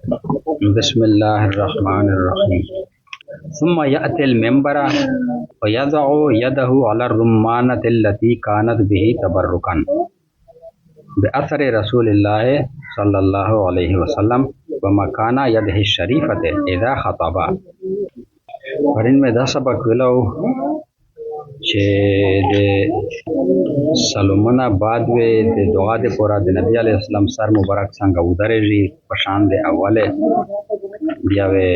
بسم الله الرحمن الرحيم. ثم يأتي المنبر ويضع يده على الرمانة التي كانت به تبركا بأثر رسول الله صلى الله عليه وسلم ومكان يده الشريفة إذا خطب. پرین میں دا سبق ویلو چې د سلومنا بعد وی د دعا د پورا د نبی علیہ السلام سر مبارک څنګه ودرېږي په شان د اوله بیا وی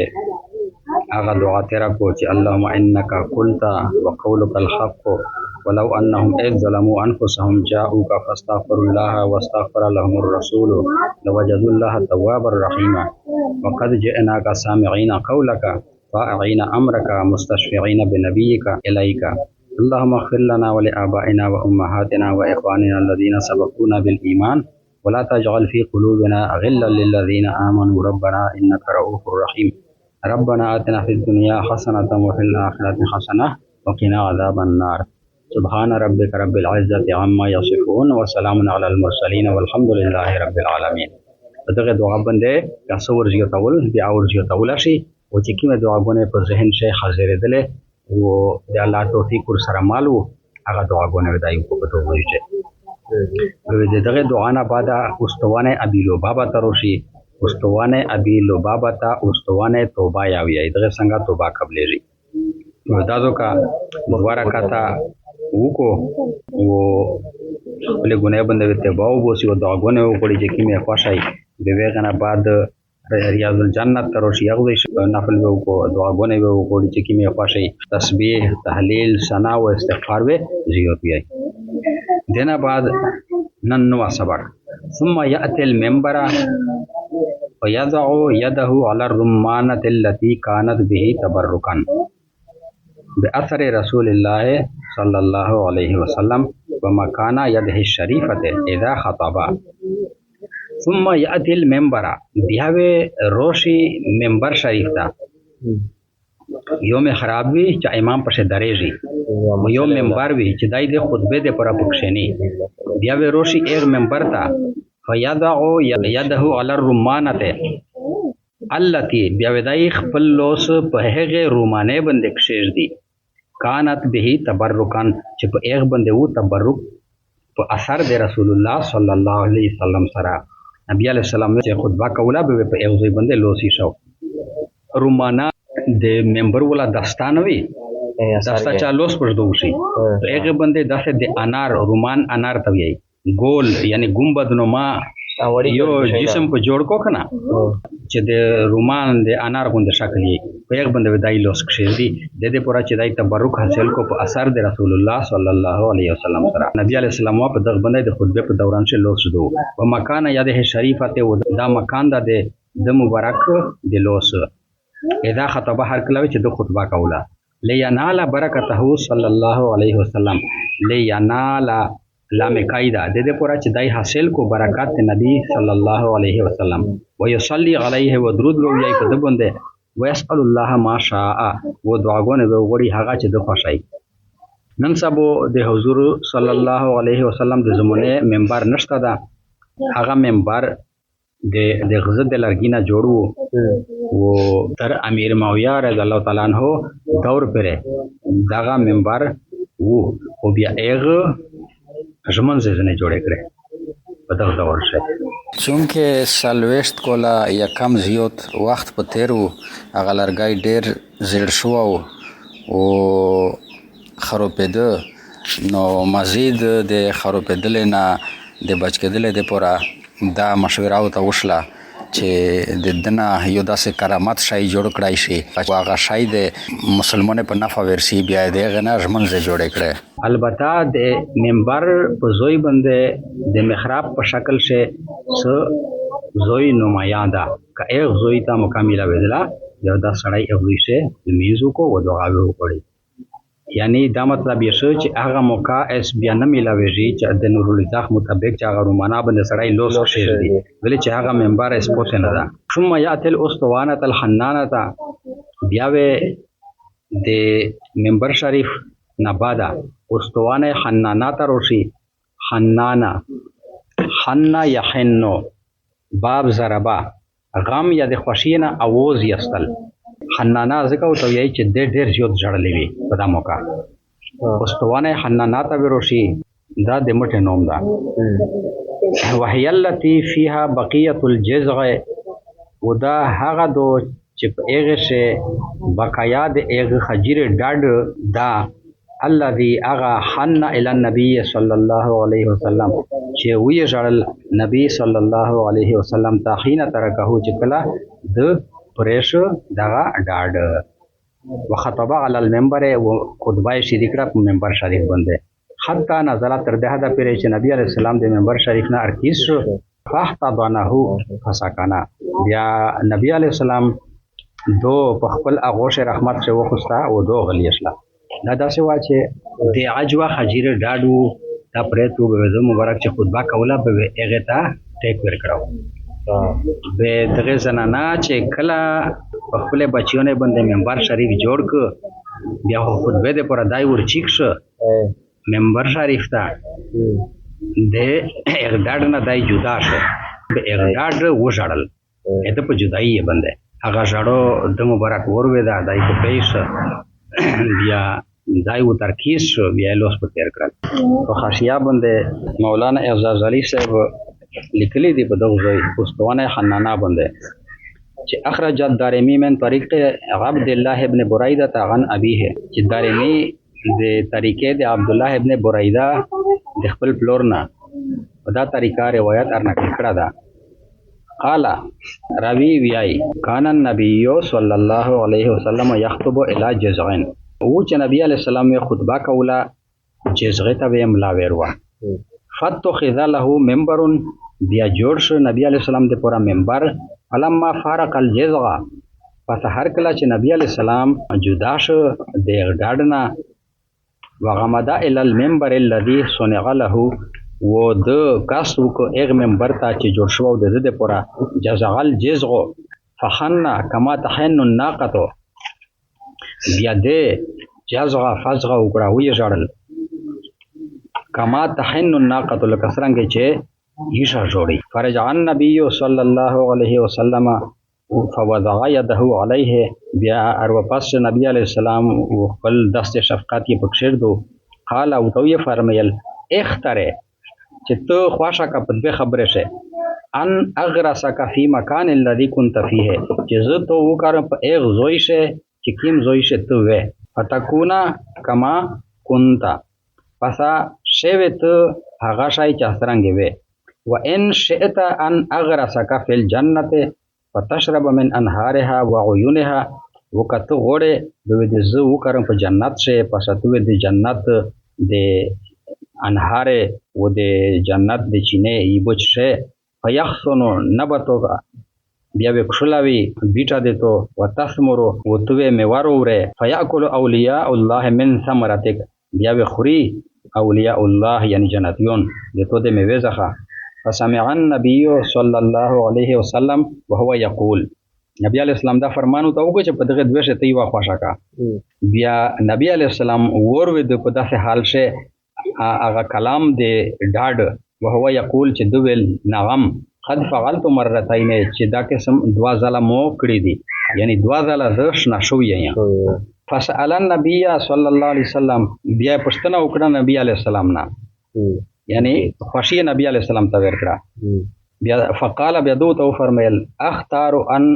هغه دعا تیرا کو چې اللهم انك قلت وقولك الحق ولو انهم اذ ظلموا انفسهم جاءوك فاستغفروا الله واستغفر لهم الرسول لوجدوا الله توابا رحيما وقد جئناك سامعين قولك طائعين امرك مستشفعين بنبيك اليك اللهم اغفر لنا ولآبائنا وامهاتنا واخواننا الذين سبقونا بالايمان ولا تجعل في قلوبنا غلا للذين امنوا ربنا انك رؤوف رحيم ربنا آتنا في الدنيا حسنة وفي الآخرة حسنة وقنا عذاب النار سبحان ربك رب العزة عما يصفون وسلام على المرسلين والحمد لله رب العالمين. دغه دعا باندې تاسو ورځي تول بیا ورځي تول شي او چې کومه دعاګونه په ذهن شي حاضر دله او د الله توفیق ور سره مالو هغه دعاګونه ودایو په توګه وایي. دغه دعا نه بعد استوانه ابي لبابا تروشي استوانه ابي لبابا تا استوانه توبه یاوي دغه څنګه توبه قبلېږي ودادو کا مبارکاتا وکو او له ګناه باندې ته باو بوسي او دعاګونه وکړي چې کیمه خوشای د ویغنه بعد ریاض الجنت تروشي هغه نفل وکړو دعاګونه وکړي چې کیمه خوشای تسبیح تهلیل ثنا او استغفار به زیات وي. دینه بعد نن نو سبق ثم يأتي المنبر ويضع يده على الرمانة التي كانت به تبركا بأثر رسول الله صلى الله عليه وسلم ومكان يده الشريفة إذا خطب. ثم يأتي المنبر بيهوي روشي منبر شريف تا یوم خراب وی چې امام پښه درېږي او یو منبر وی چې دای د خطبه د پر پښنی بیا وی روشي ایک منبر تا فیضع یده علی الرمانه التي بیا ودای خپل لوس په هغه رومانه باندې کښېږدي کانت به تبرکان چې په ایک باندې وو تبرک په اثر د رسول الله صلی الله علیه وسلم سره نبی علیہ السلام چې خطبه کوله به په ایک ځای باندې لوسی شو رومانه د ممبر ولا داستان وی داستا چالوس پر دوشي هغه باندې داسه د انار رومان انار ته وی ګول یعنی ګمبد نو ما یو جسم په جوړ کو کنه چې د رومان د انار غوند شکل یې په هغه باندې دای لوس کښې دي د دې پورا چې دای تبرک حاصل کو په اثر د رسول الله صلی الله علیه وسلم سره نبی علیہ السلام په دغه باندې د خطبه په دوران کې لوس دو او مکان یاده شریفه ته دا مکان د مبارک د لوس اذا خطبه هر کله چې د خطبه کوله لینال برکته صلی الله علیه وسلم لینال لام قاعده د دې پورا چې دای حاصل کو برکات نبی صلی الله علیه وسلم ويصلي عليه ودرود ویای په د باندې ويسأل الله ما شاء و دعاګونه وغوړي هغه چې د خوشای نن سبو د حضور صلی الله علیه وسلم د زمونه منبر نشته دا هغه منبر د غزه د لرګینا جوړو او تر امیر معاویه رضی الله تعالی عنہ دور پره داغه منبر وو او بیا هغه ژمن زنه جوړ کړي په دغه دور شه چونکه سالويشت کولا یا کم زیات وخت په تیرو هغه لرګای ډیر زیړ شو او خرابېده نو مزید د خرابېدل نه د بچ کېدل د پورا دا مشوره او ته وشله چې د دنه یو داسې کرامت شای جوړ کړای شي او هغه شای د مسلمانانو په نفع ورسی بیا دغه نه ژمن زه جوړ کړي البته د منبر په زوی باندې د محراب په شکل شه س زوی نمایاں ده که ایک زوی ته مکمله بدلا یو دا سړی اوی شه میزو کو و دعا وکړي یعنی دا مطلب یې شو چې هغه موقع اس بیا نه ملاويږي چې د نور الزاخ مطابق چې هغه رومانه باندې سړی لوس شیر دي ولې چې هغه منبر اس پوت نه ده ثم یاتل اسطوانه الحنانه بیا و د منبر شریف نبادا اسطوانه حنانه تروشي حنانه حنا یحنو باب ضربا غم یا د خوښۍ نه اواز یستل. حنانه ځکه ورته وایي چې دی ډېر زیات ژړلی وي په دا موقع. استوانه حنانه ته وروشي دا د مټې نوم ده. وهي التي فيها بقیة الجزع، و دا هغه دو چې په هغې شی بقایا د هغې خجیرې ډډ دا الذي هغه حن الى النبي صلی الله علیه وسلم چې ویې ژړل نبی صلی الله علیه وسلم ته حین ترکهو چې کله د پرېښه دغه ډاډ. وخطبه علی المنبر، خطبه یې شریک کړه په منبر شریف باندې. حتی نزله تر دې حده پورې چې نبی علیه السلام د منبر شریف نه ارکیز شو. فاحتضنه فسکنه، بیا نبی علیه السلام دو په خپل اغوش رحمت چې وخوسته او دو غلی شله. دا داسې وه چې د عجوه خجیره ډاډ و، دا پرېت و به زه مبارک چې خطبه کوله به هغې ته ټیک ورکړه. به دغې زنانه چې کله په خپلې بچیانو باندې منبر شریف جوړ کړ، بیا خو خطبې دپاره دای ورچیک شه منبر شریف ته، د اغداډ نه دای جدا شه، به اغداډ وژړل د په جدایي یې باندې هغه ژړو د مبارک ورولوېده، دای په پی شه، بیا دای و ترکیز شو، بیا یې لوس په تېر کړل. په حاشیه باندې مولانا اعزاز علي صاحب لیکلی دی په دغه ځای استوانه حنانه باندې چې اخرجت دارمي من طریق عبد الله ابن بريده عن ابيه، چې دارمي د طریقې د عبد الله ابن بريده د خپل پلور نه په دا طریقه روایت ارنقل کړه ده. قال راوی ویای کان النبی صلی الله علیه وسلم یخطب الی جزعین، او چې نبی علیہ السلام یې خطبه کوله جزغې ته به ملا ویروه. فتخذ له منبر، بیا جوړ شو نبی علیہ السلام د پورا منبر. فلما فارق الجزع، پس هر کله چې نبی علیہ السلام جدا شو د ډاډ نه، وغمد الی المنبر الذي صنع له، و د کاست وکړو هغې منبر ته چې جوړ شوی د ده دپاره. جزع الجزع فحن کما تحن الناقة، بیا دې جزع فزغه وکړه ویې ژړل کما تحن الناقة، لکه څرنګه چې یشه جوړي. فرجع النبي صلی الله علیه وسلم فوضع یده علیه، بیا اروپس نبی علیه السلام خپل دست شفقت یې پکې کېږدو. قال او ته یې فرمیل اختره، چې ته خواشه که په دوې خبرې شې، ان اغرسک فی مکان الذي كنت فیه، چې زه ته وکړم په هغ ځای شې چې کوم ځای شې ته وې، فتکونه کما كنت، پسه شوې ته هغه شی چې څرنګې وې. و ان شئت ان اغرسک فی الجنة فتشرب من انهارها وعیونها، وکته غوړې به دې زه وکړم په جنت شې، پسه ته د جنت د انهاره و د جنت د چینه ای بچ شه. فیحسن نبتو، بیا به کښلاوي بیټه دیتو، و تثمرو و توې میوه رووره. فیاکل اولیاء الله من ثمرتک، بیا به خوري اولیاء الله یعنی جنتیون دیتو د میوې څخه. فسمع النبي صلی الله علیه وسلم وهو یقول، نبی علیہ السلام دا فرمانو ته وکړه چې په دغه دوه شی ته یې واخواشه کا. بیا نبی علیہ السلام وروید په داسې حال شه هغه کلام د ډاډ، وهو یقول چې دو ویل نغم قد فعلت مرتين، چې دا قسم دوا ځله مو کړي دي، یعنی دوا ځله زه شنه شوی یم. فسأل النبي صلی الله علیه وسلم، بیا پوښتنه وکړه نبی علیه السلام نه، یعنی خوښي نبی علیه السلام ته ورکړه. بیا فقال، بیا دو ته وفرمیل اختار ان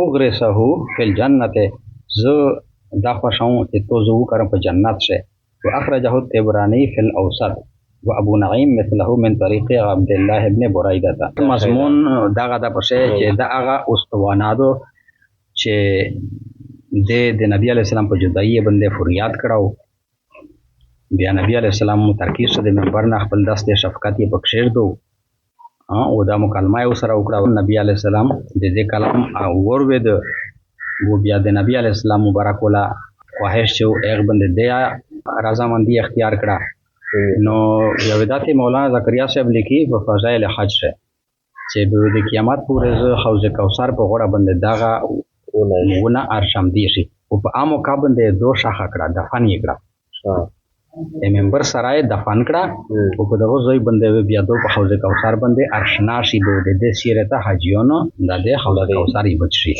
اغرسه فی الجنة، زه دا خوښوم چې تو زه وکړم په جنت شه. واخرجه الطبراني في الاوسط وابو نعيم مثله من طريق عبد الله بن بريده. مضمون دغه د پښه چې دغه استوانادو چې د نبی علیہ السلام په جدایي باندې فریاد کړو، بیا نبی علیہ السلام ترکیز د منبر نه خپل دست شفقت یې پکې کېږدو او دا مکالمه یې ورسره وکړه. نبی علیہ السلام د دې کلام ورولید، و بیا د نبی علیہ السلام مبارک ولا خواهش چې هغه باندې د رضامندي اختیار کړه. نو یو داسې مولانا زکریا صاحب لیکي په فضایل حج چې د قیامت پورې زه حوض کوثر په غوړه باندې دغه ونه ارشم دی شي او په عامو کا باندې دو شاخه کړه، دفن یې کړه. ممبر سره دفن کړه او په دغه ځای باندې بیا دو په حوض کوثر باندې ارشنا شي د دې سیرته حاجیانو د دې حوض کوثر بچي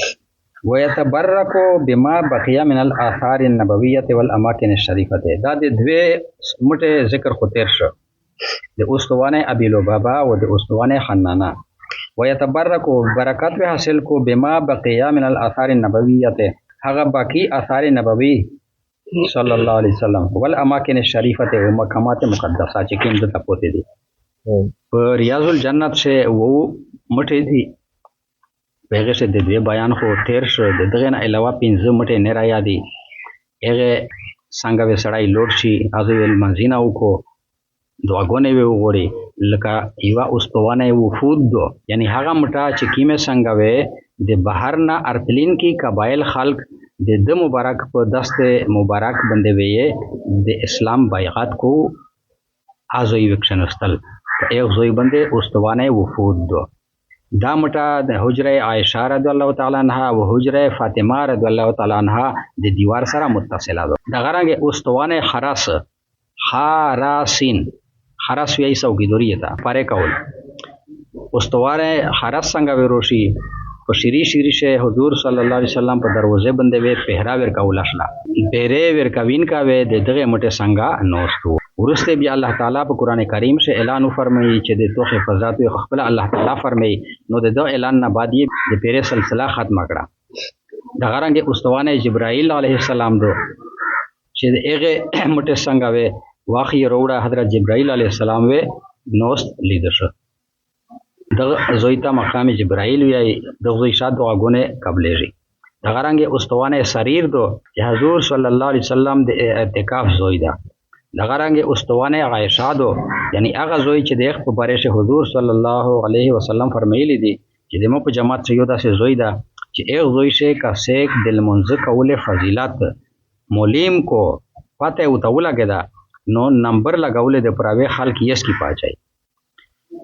ويتبرك بما بقي من الاثار النبويه والاماكن الشريفه. دا د دوی مټه ذکر خو تیر شو د استوانه ابي لبابا او د استوانه حنانه. ويتبرك برکات به حاصل کو بما بقي من الاثار النبويه هغه باقی آثار نبوي صلی الله علیه وسلم والاماکن الشریفه و مقامات مقدسه چې کوم د تپوته دي په ریاض الجنت سے وہ مټې دي هغه څه د دې بیان خو تیر شو د دغه نه علاوه 15 مټې نه را یادي هغه څنګه وسړای لوړ شي ازو المنزینا وکړو دعاګونه وی وګوري لکه یوا اوسپوانه وفود دو یعنی هغه مټه چې کیمه څنګه وې د بهر نه ارتلین کی قبایل خلق د مبارک په دست مبارک باندې وی د اسلام بیعت کو ازوی وکشنستل په یو ځای باندې اوسپوانه وفود دو دا مټه د حجره عائشه رضی الله تعالی عنها او حجره فاطمه رضی الله تعالی عنها د دیوار سره متصله ده. د غرانګه اوستوانه خراس خراسین خراس وی سوګیدوري ته پاره کول اوستوانه خراس څنګه وروشي په شری شه حضور صلی الله علیه وسلم په دروازه باندې وی پهرا ور کول اشلا پیره ور کوین کا وی د دغه مټه څنګه نوستو ورسته بیا الله تعالی په قران کریم سے اعلان فرمایي چې د توخه فضات خپل الله تعالی فرمایي نو د دو اعلان نه بعد یې د پیره سلسله ختمه کړه. د غرانګه اوستوانه جبرائیل علیه السلام دو چې هغه مټه څنګه وی واخی روړه حضرت جبرائیل علیه السلام وی نوست لیدل شو دغه زویتا مقام جبرائیل وی د زوی شاد دعاګونه قبلېږي. د غرانګه اوستوانه سریر دو چې حضور صلی الله علیه وسلم د اعتکاف زوی دا د غرانګه اوستوانه عائشہ دو یعنی هغه زوی چې د په باره شه حضور صلی الله علیه وسلم فرمایلی دي چې د مو په جماعت څخه یو داسې زوی دا چې ایک زوی شه کا سیک دل منځ کول فضیلت مولیم کو پته او تولا کېدا نو نمبر لگاولې د پراوی خلک یس کی پاچای.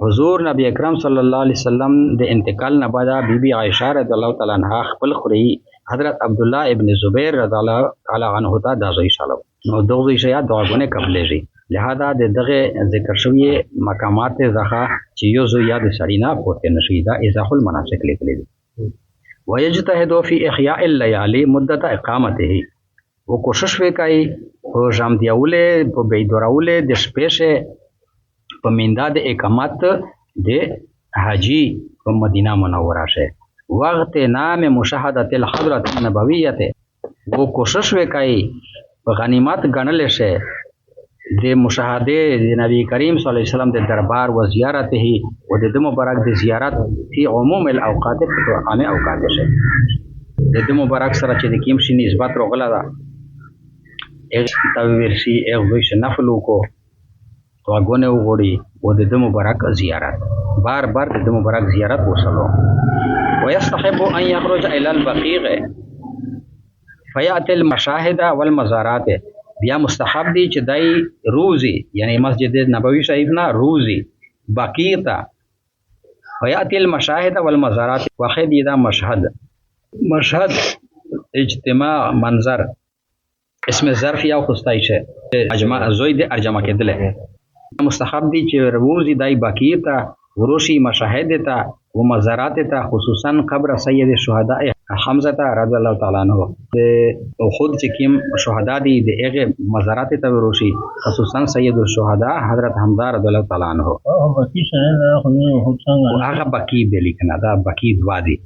حضور نبی اکرم صلی الله علیه وسلم د انتقال نه بعد بیبي عائشہ رضی الله تعالی عنها خپل خوري حضرت عبد الله ابن زبیر رضی الله تعالی عنه ته د زوی شالو نو دغه شیا دعاګونه قبلېږي. لہذا د دغه ذکر شوی مقامات زخه چې یو زو یاد سړینا پورته نشي دا اضافه المناسک لیکلي دي. ويجتهد في احياء الليالي مدت اقامته او کوشش وکای او جام دیولې په بيدوراولې د شپې په مندا د اقامت د حاجی په مدینه منوره شه وقت نام مشاهدت الحضرت النبویه وہ کوشش وکای په غنیمت غنل شه د مشاهده د نبی کریم صلی الله علیه وسلم د دربار و زیارته او د مبارک د زیارت فی عموم الاوقات په عام اوقات شه د مبارک سره چې د کیم شي نسبت روغلا ده ایک تویرشی ایک ویش نفلو کو دعاګونه وغوړي او د مبارک زیارت بار بار د مبارک زیارت وسلو. ويستحب ان يخرج الى البقيع فياتي المشاهد والمزارات بیا مستحب دی چې دای روزي یعنی مسجد نبوي شریف نه روزي بقیع تا فياتي المشاهد والمزارات واخد دا مشهد اجتماع منظر اسم ظرف یا خستای شه اجماع زوی د ارجمع کېدل مستحب دی چې روزي دای بقیع تا وروشي مشاهد تا و مزارات تا خصوصا قبر سید الشهداء حمزه رضی الله تعالی عنہ او خود چې کوم شهدا دي د هغه مزارات ته وروشي خصوصا سید الشهداء حضرت حمزه رضی الله تعالی عنہ او بقیع څنګه خو څنګه هغه بقیع بیلی کنه دا بقیع دوا دي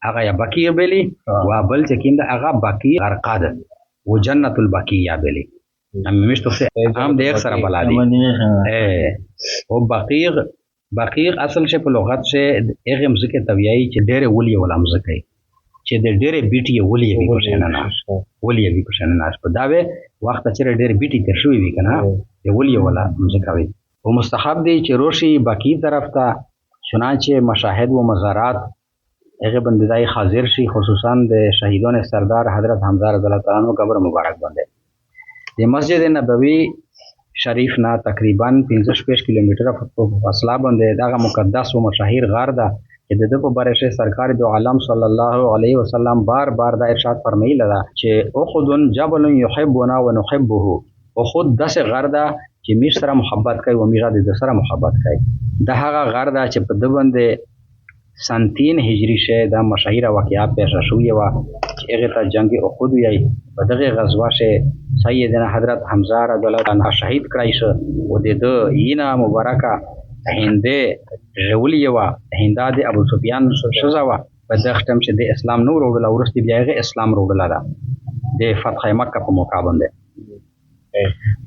هغه یا بقیع بیلی و بل چې کوم دا هغه بقیع غرقاد و جنت البقیع بیلی مشتو سے عام دیکھ سره بلا دی او بقیع اصل سے په لغت سے هغه مزکه طبيعي چې ډېر ولي ولا مزکه چې د ډېر بیٹي ولي وي پښنه ولي وي پښنه په دا وخت چې ډېر بیٹي تر شوی وي کنه د ولي ولا مزکه وي او مستحب دی چې روشي بقیع طرف ته چنانچه مشاهد و مزارات هغه بندای حاضر شي خصوصا د شهیدان سردار حضرت حمزه رضی الله تعالی عنہ قبر مبارک باندې د مسجد نبوي شریف نه تقریبا 15 کیلومتر فاصله باندې دا مقدس او مشهور غار ده چې د په باره شه سرکار دو عالم صلی الله علیه وسلم بار بار دا ارشاد فرمایله ده چې اخذ جبل يحبنا ونحبه احد داسې غر ده چې میر سره محبت کوي او میر د سره محبت کوي. دا هغه غر ده چې په د باندې سن 3 هجری شه دا مشهوره واقعه پیښه شوې وه چې هغې ته جنگ احد ویایي. په دغې غزوه شه سیدنا حضرت حمزه رضی الله عنه شهید کړی شه او د ده وینه مبارکه هندې ژولې وه. هندا د ابو سفیان ښځه وه. په دغه ټیم چې د اسلام نه وروړله وروسته بیا هغې اسلام وروړله ده د فتح مکه په موقع باندې.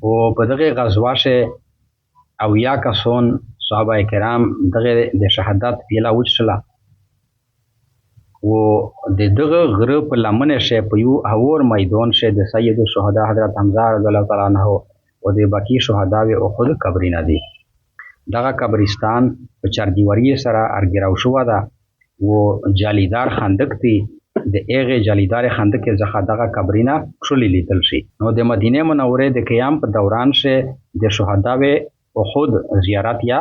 او په دغې غزوه شه 80 کسان صحابه کرام دغه د شهادت پیاله وڅښله او د دغه غره په لمنه شه په یو اور میدان شه د سید الشهدا حضرت حمزه رضی الله تعالی عنه او د باقی شهداوی احد قبرونه دي. دغه قبرستان په چاردیواری سره ارګراو شو ده او جالیدار خندق دی. د هغې جالیدار خندق څخه دغه قبرونه کښلي لیدل شي. نو د مدینه منورې د قیام په دوران شه د شهداوی احد زیارت یا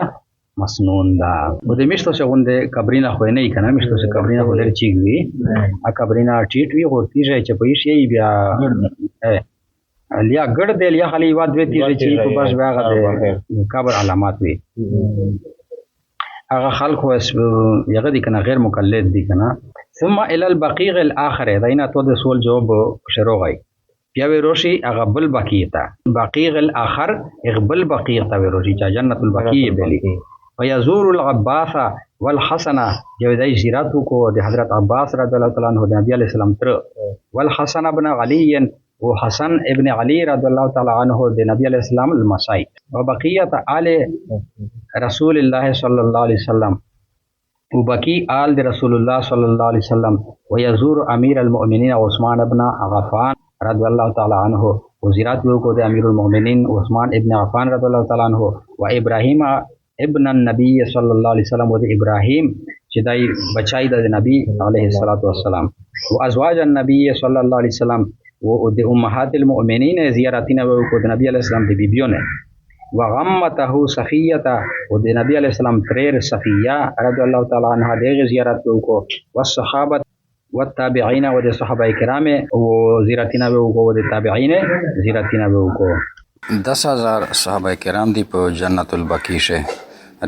مسنون ده. او د میشتو څخه غونډه قبرونه خو نه کنه میشتو څخه قبرونه خو لري چی وي ا قبرونه ټیټ وي خو تیږه چې په شي بیا لیا ګړ دی لیا خلی واد وی تیږه چې په بس هغه د قبر علامات وي. هغه خلق یغه دي کنه غیر مقلد دي کنه. ثم الى البقيع الاخر داینا تو د سوال جواب شروع غي بیا وروشي هغه بل بقیع ته بقیع الاخر اغبل بقیع ته وروشي چې جنت البقیع بلی. ويزور العباس والحسن جویدای زیارت کو د حضرت عباس رضی الله تعالی عنہ د نبی علیہ السلام تر والحسن ابن علي و حسن ابن علي رضی الله تعالی عنہ د نبی علیہ السلام المسائی وبقیه آل رسول الله صلی الله علیه وسلم وبقی آل د رسول الله صلی الله علیه وسلم ويزور امیر المؤمنین عثمان ابن عفان رضی الله تعالی عنہ وزیرات کو د امیر المؤمنین عثمان ابن عفان رضی الله تعالی عنہ و ابراهیم ابن النبی صلی الله علیه وسلم و د ابراهیم چې دای بچای د نبی علیه الصلاۃ والسلام و ازواج النبی صلی الله علیه وسلم و د امهات المؤمنین زیارتونه کو د نبی علیه السلام د بیبیونه و غمته صفیه و د نبی علیه السلام تریر صفیه رضی الله تعالی عنها د زیارت کو و صحابه والتابعین و د صحابه کرام او زیارتونه کو د تابعین زیارتونه کو. 10,000 صحابه کرام دی په جنت البقیع شه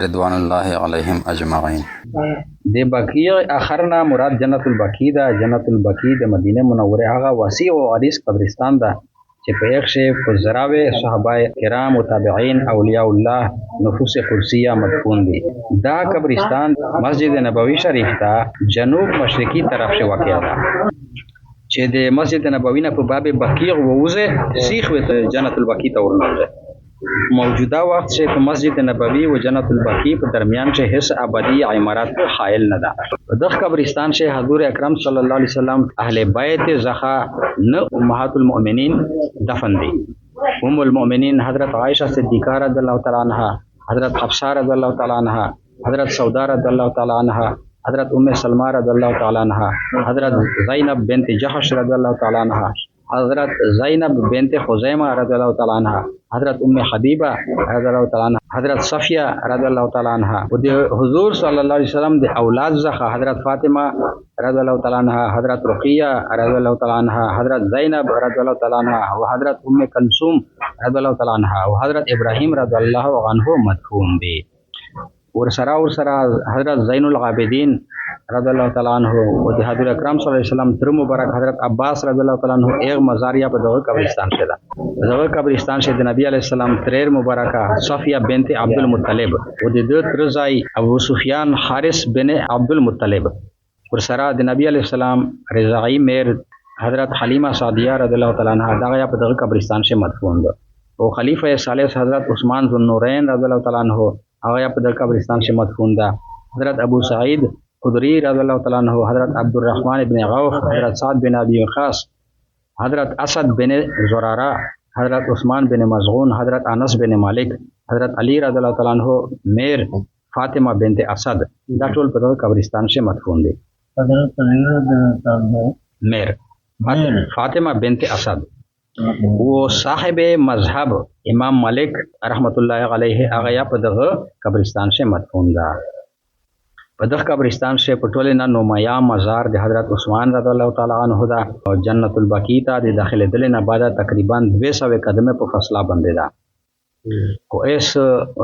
رضوان الله علیهم اجمعین. د بقیع اخرنا مراد جنت البقیع ده. جنت البقیع د مدینه منوره هغه وسیع او عریض قبرستان ده چې په یو شی په زراوه صحابه کرام او تابعین اولیاء الله نفوس قدسیه مدفون دي. دا قبرستان مسجد نبوی شریف ته جنوب مشرقي طرف شي واقع ده چې د مسجد نبوی نه په باب بقیع ووزه سیخ وته جنت البقیع ته ورنږه. موجوده وخت چې په مسجد نبوی او جنت البقیع په درمیان چې هیڅ ابدی عمارت حائل نه ده. په دغه قبرستان چې حضور اکرم صلی الله علیه وسلم اهل بیت زخا نه امهات المؤمنین دفن دي. ام المؤمنین حضرت عائشہ صدیقہ رضی الله تعالی عنها، حضرت حفصہ رضی الله تعالی عنها، حضرت سودا رضی الله تعالی عنها، حضرت ام سلمہ رضی اللہ تعالی عنہ، حضرت زینب بنت جحش رضی اللہ تعالی عنہ، حضرت زینب بنت خزیمہ رضی اللہ تعالی عنہ، حضرت ام حبیبہ رضی اللہ تعالی عنہ، حضرت صفیہ رضی اللہ تعالی عنہ. حضور صلی اللہ علیہ وسلم دے اولاد زخا حضرت فاطمہ رضی اللہ تعالی عنہ، حضرت رقیہ رضی اللہ تعالی عنہ، حضرت زینب رضی اللہ تعالی عنہ، و حضرت ام کلثوم رضی اللہ تعالی عنہ، و حضرت ابراہیم رضی اللہ عنہ مدفون دے. ورسرا حضرت زین العابدین رضی اللہ تعالی عنہ و حضرت اکرم صلی اللہ علیہ وسلم تر مبارک حضرت عباس رضی اللہ تعالی عنہ ایک مزاریہ په دغه قبرستان شه ده. دغه قبرستان شه د نبی علیہ السلام تریر مبارکہ صفیہ بنت عبد المطلب و د تر ځای ابو سفیان حارث بن عبد المطلب. ورسرا د نبی علیہ السلام رضاعی میر حضرت حلیمہ سعدیہ رضی اللہ تعالی عنہ دغه په دغه قبرستان شه مدفون ده. او خلیفہ ثالث حضرت عثمان ذو النورین رضی اللہ تعالی عنہ هغه په دغه قبرستان شه مدفون ده. حضرت ابو سعید خدری رضی اللہ تعالی عنہ، حضرت عبد الرحمن بن عوف، حضرت سعد بن ابی وقاص، حضرت اسد بن زرارہ، حضرت عثمان بن مزغون، حضرت انس بن مالک، حضرت علی رضی اللہ تعالی عنہ میر فاطمہ بنت اسد دا ټول په دغه قبرستان شه مدفون دي. میر فاطمہ بنت اسد و صاحب مذهب امام مالک رحمت الله علیه هغه په دغه قبرستان شه مدفون ده. په دغه قبرستان شه په ټوله نه نمایا مزار د حضرت عثمان رضی الله تعالی عنہ دا او جنت البقیع ته د داخله دل نه بعد تقریبا 200 قدمه په فاصله باندې دا کو اس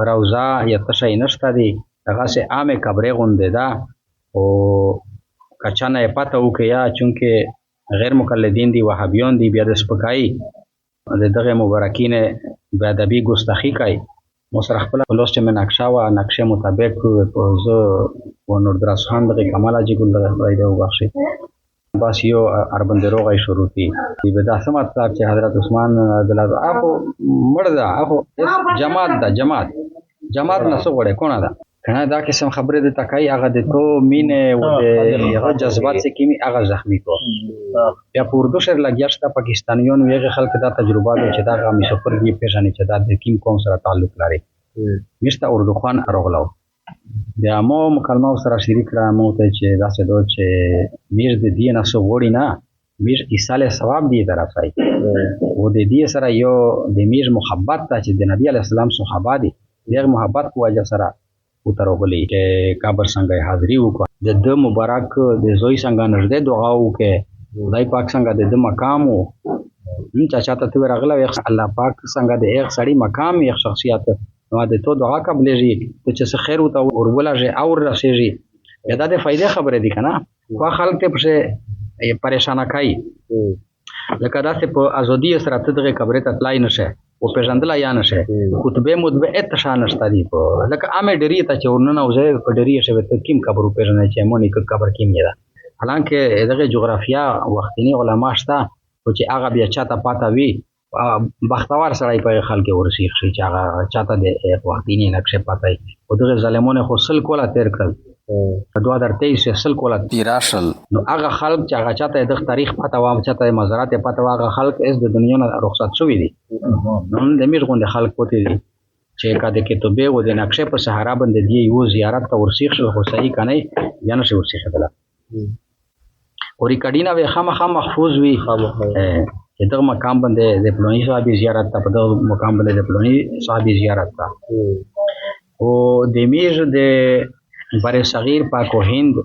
روضه یا تشای نشته دی دغه سه عامه قبره غونډه دا او کچانه پته وکیا چونکه غیر مقلدین دی وهابیون دی بیا د سپکای دغه مبارکین به ادبی ګستاخی کوي مو سره خپل لوست مې نقشه او نقشه مطابق زه و نور درسخان دغه کمال اجي ګل دغه خدای دې وبخشي بس یو اربند روغای شروع کی به دا سمات چې حضرت عثمان دلته اخو مردا اخو جماعت نسو غړې کونه ده کنه دا قسم خبره ده تکای هغه د تو مینه او د هغه جذبات سے کیمی هغه زخمی کو بیا په اردو شعر لګیاشته پاکستانیون یو خلک دا تجربه چې دا غمی سفر دی پیژنې چې دا د کیم قوم سره تعلق لري مشته اردو خوان اروغلاو بیا مو مکالمه سره شریک را مو ته چې دا څه دوه چې میر د دې نه سو وړي نه میر ایصاله ثواب دی درافای او د دې سره یو د میر محبت ته چې د نبی علی السلام صحابه دي دغه محبت په وجه سره وترغلی چې قبر څنګه حاضری وکړه د مبارک د زوی څنګه نږدې دعا وکړه خدای پاک څنګه د مقام او چاچا ته ورغله الله پاک څنګه د یو سړی مقام یو شخصیت نو د تو دعا قبلېږي چې څه خیر وته ورولږي او رسېږي دا د فائدې خبره دي کنه خو خلک ته په پریشانه کوي لکه دا چې په ازادي سره ته دغه قبر ته تلای نشه او پیژندل یا نشه کتبه مدبه اتشان نشته دي په لکه عامه ډری ته چې ورننه اوځي په ډری شوی ته کیم قبر پیژنې چې مونږ قبر کیم ده حالانکه دغه جغرافیا وختینی علما شته چې هغه بیا چاته پاته وي بختوار سړی په خلک ورسیخ شي چې هغه چاته د وختینی نقشه پاته وي او دغه ظالمونه خو سل کوله تیر کړل په 2023 سل کوله تیراشل نو هغه خلک چې هغه چاته د تاریخ پاته و چاته مزارات پاته و هغه خلک اس د دنیا نه رخصت شوی دي نن د میر غونډه خلک پته دي چې کده کې ته به و د نقشه په صحرا باندې دی یو زیارت ته ورسیخ شو خو صحیح کنه یا نه شو ورسیخ دلا او ریکارډینا به خامخا محفوظ وي چې دغه مقام باندې د پلونی صاحب زیارت ته په دغه مقام باندې د پلونی صاحب زیارت ته او د میر د بر صغیر پاک و هند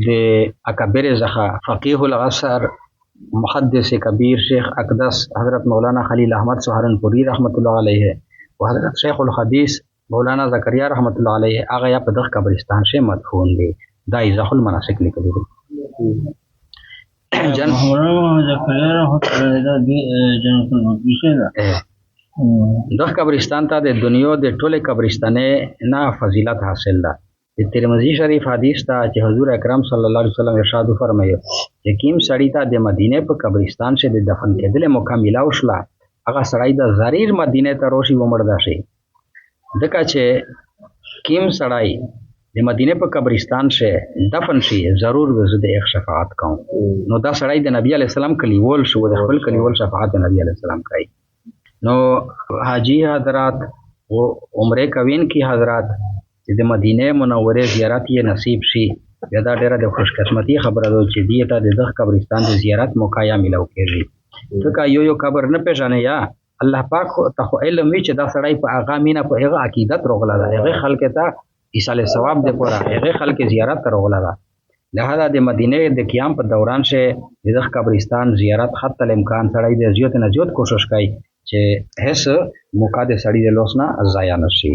د اکبر زخه فقیه العصر محدث کبیر شیخ اقدس حضرت مولانا خلیل احمد سہارنپوری رحمت الله علیه و حضرت شیخ الحدیث مولانا زکریا رحمت الله علیه هغه یا په دغه قبرستان شه مدفون دي دا ایزاح المناسک لیکلي دي مولانا زکریا رحمت الله علیه جنت البقیع دغه قبرستان ته د دنیا د ټوله قبرستانه نه فضیلت حاصل ده ترمذی شریف حدیث ته چې حضور اکرم صلی الله علیه وسلم ارشاد فرمایي چې کیم سړی ته د مدینه په قبرستان شه د دفن کېدل مکمله وشله هغه سړی د زریر مدینه ته روشي ومړدا شي دکه چې کیم سړی د مدینه په قبرستان شه دفن شي ضرور زه د شفاعت کوم نو دا سړی د نبی علی السلام کلیول شو د خپل کلیول شفاعت د نبی علی السلام کوي نو حاجی حضرات او عمره کوین کی حضرات چې د مدینه منوره زیارت یې نصیب شي بیا دا ډیره د خوش قسمتي خبره ده چې دې ته د دغه قبرستان د زیارت موقع یا ملو کېږي ځکه یو قبر نه پیژنې یا الله پاک ته خو علم وی چې دا سړی په هغه مینه په هغه عقیدت روغلا ده هغه خلک ته ایصال ثواب ده پورا هغه خلک زیارت روغلا ده لہذا د مدینه د قیام په دوران شه دغه قبرستان زیارت حتی الامکان سړی د زیات نه زیات کوشش کوي چې هیڅ موقع د سړی د لوسنا ضایع نشي